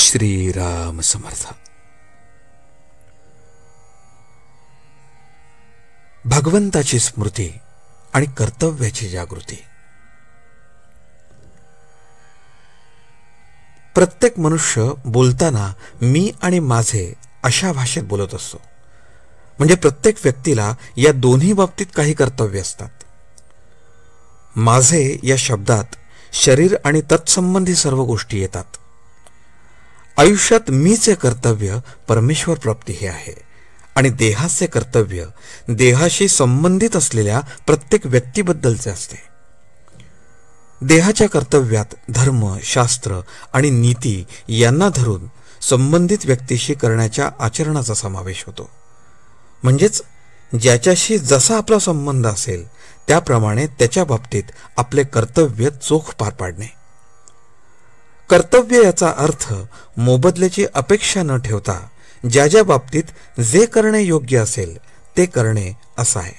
श्रीराम समर्थ. भगवंताची स्मृती आणि कर्तव्याची जागृती. प्रत्येक मनुष्य बोलताना मी आणि माझे अशा भाषेत बोलत असतो. म्हणजे प्रत्येक व्यक्तीला या दोन्ही बाबतीत काही कर्तव्य असतात. माझे या शब्दात शरीर आणि तत्संबंधी सर्व गोष्टी येतात. आयुष्यात मीचे कर्तव्य परमेश्वर प्राप्ती हे आहे आणि देहाचे कर्तव्य देहाशी संबंधित असलेल्या प्रत्येक व्यक्तीबद्दलचे असते. देहाच्या कर्तव्यात धर्म, शास्त्र आणि नीती यांना धरून संबंधित व्यक्तीशी करण्याच्या आचरणाचा समावेश होतो. म्हणजेच ज्याच्याशी जसा आपला संबंध असेल त्याप्रमाणे त्याच्या बाबतीत आपले कर्तव्य चोख पार पाडणे. कर्तव्य याचा अर्थ मोबदल्याची अपेक्षा न ठेवता ज्या ज्या बाबतीत जे करणे योग्य असेल ते करणे असा आहे.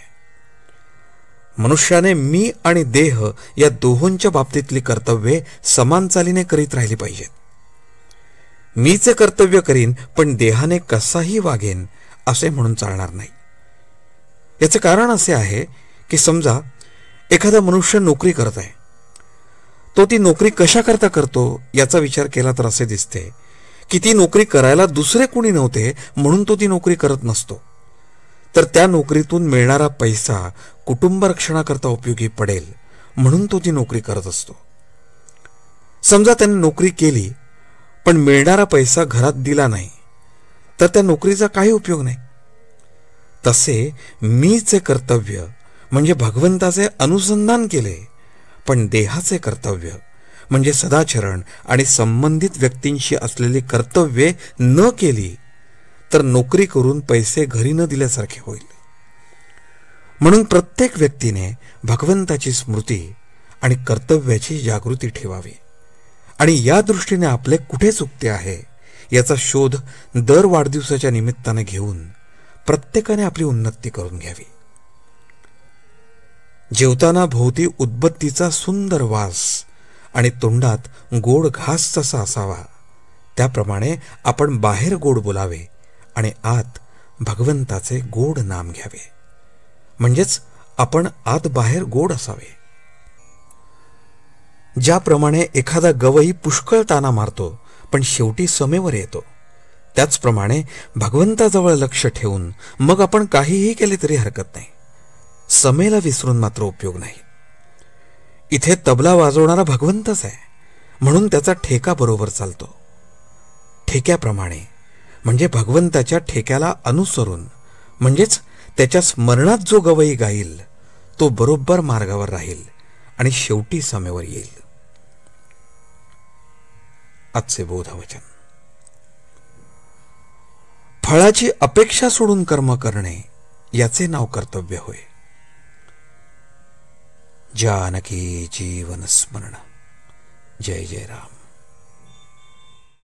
मनुष्याने मी आणि देह या दोहोंच्या बाबतीतली कर्तव्ये समान चालीने करीत राहिली पाहिजेत. मीचे कर्तव्य करीन पण देहाने कसाही वागेन असे म्हणून चालणार नाही. याचे कारण असे आहे की समजा एखादा मनुष्य नोकरी करत आहे. तो ती नोकरी कशा करता करतो याचा विचार केला तर असे दिसते की ती नोकरी करायला दुसरे कोणी नव्हते म्हणून तो ती नोकरी करत नसतो, तर त्या नोकरीतून मिळणारा पैसा कुटुंब रक्षणाकरता उपयोगी पडेल म्हणून तो ती नोकरी करत असतो. समजा त्याने नोकरी केली पण मिळणारा पैसा घरात दिला नाही तर त्या नोकरीचा काही उपयोग नाही. तसे मीचे कर्तव्य म्हणजे भगवंताचे अनुसंधान केले पण देहाचे कर्तव्य म्हणजे सदाचरण आणि संबंधित व्यक्तींशी असलेली कर्तव्ये न केली तर नोकरी करून पैसे घरी न दिल्यासारखे होईल. म्हणून प्रत्येक व्यक्तीने भगवंताची स्मृती आणि कर्तव्याची जागृती ठेवावी आणि या दृष्टीने आपले कुठे चुकते आहे याचा शोध दर वाढदिवसाच्या निमित्ताने घेऊन प्रत्येकाने आपली उन्नती करून घ्यावी. जेवताना भोवती उदबत्तीचा सुंदर वास आणि तोंडात गोड घास जसा असावा त्याप्रमाणे आपण बाहेर गोड बोलावे आणि आत भगवंताचे गोड नाम घ्यावे. म्हणजेच आपण आत बाहेर गोड असावे. ज्याप्रमाणे एखादा गवई पुष्कळ ताना मारतो पण शेवटी समेवर येतो, त्याचप्रमाणे भगवंताजवळ लक्ष ठेवून मग आपण काहीही केले तरी हरकत नाही. समेला विसरून मात्र उपयोग नाही. इथे तबला वाजवणारा भगवंतच आहे म्हणून त्याचा ठेका बरोबर चालतो. ठेक्याप्रमाणे म्हणजे भगवंताच्या ठेक्याला अनुसरून म्हणजेच त्याच्या स्मरणात जो गवई गाईल तो बरोबर मार्गावर राहील आणि शेवटी समेवर येईल. आजचे बोधवचन. फळाची अपेक्षा सोडून कर्म करणे याचे नाव कर्तव्य होय. जानकी जीवन स्मरण. जय जय राम.